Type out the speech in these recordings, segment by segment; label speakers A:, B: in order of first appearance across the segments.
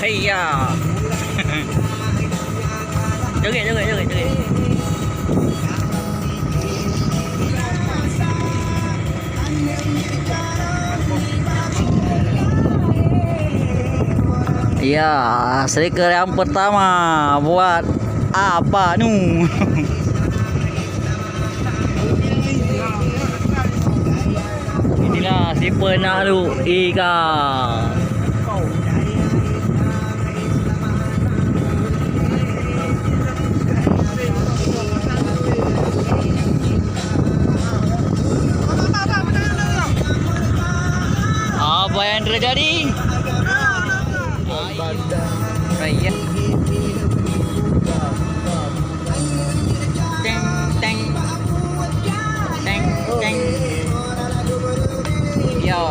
A: Iya. Joget, joget, joget, joget. Iya, striker yang pertama buat apa nu? Inilah si penakluk ikan. Apa yang terjadi? Iya. Teng teng teng teng. Yo.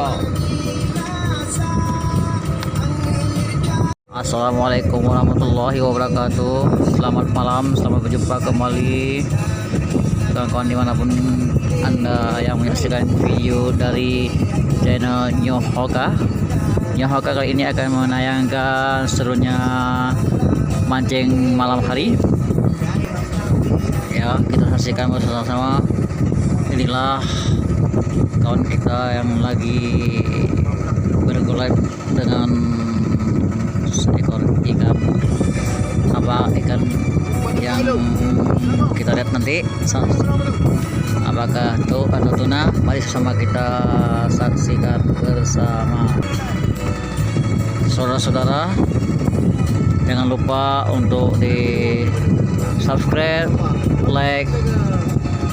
A: Assalamualaikum warahmatullahi wabarakatuh. Selamat malam, selamat berjumpa kembali kawan-kawan dimanapun Anda yang menyaksikan video dari channel Nyohoka. Nyohoka kali ini akan menayangkan serunya mancing malam hari. Ya, kita saksikan bersama-sama. Inilah kawan kita yang lagi bergolek dengan seekor ikan. Apa ikan yang kita lihat nanti? Apakah itu atau tuna? Mari sama kita saksikan bersama. Saudara-saudara, jangan lupa untuk di subscribe, like,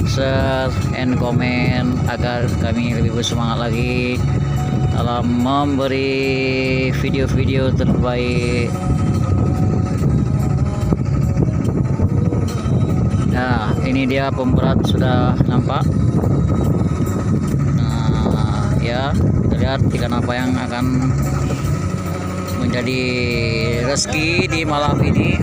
A: share, and comment agar kami lebih bersemangat lagi dalam memberi video-video terbaik. Nah, ini dia pemberat sudah nampak. Nah, ya, kita lihat ikan apa yang akan menjadi rezeki di malam ini.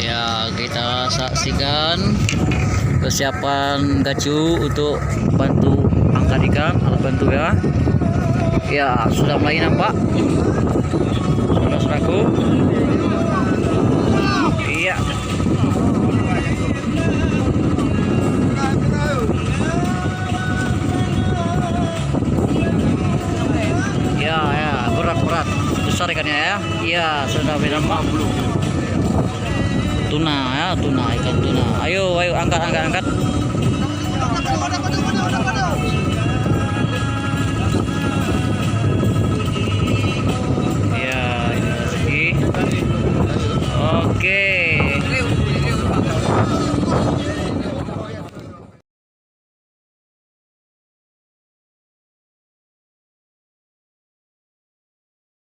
A: Ya, kita saksikan persiapan gacu untuk bantu angkat ikan, alat bantu ya. Ya, sudah mulai nampak. Saudara-saudaraku. Iya. Ya, ya, berat-berat. Besar ikannya ya. Iya, sudah nampak belum? Tuna ya, tuna, ikan tuna. Ayo, ayo angkat, angkat, angkat.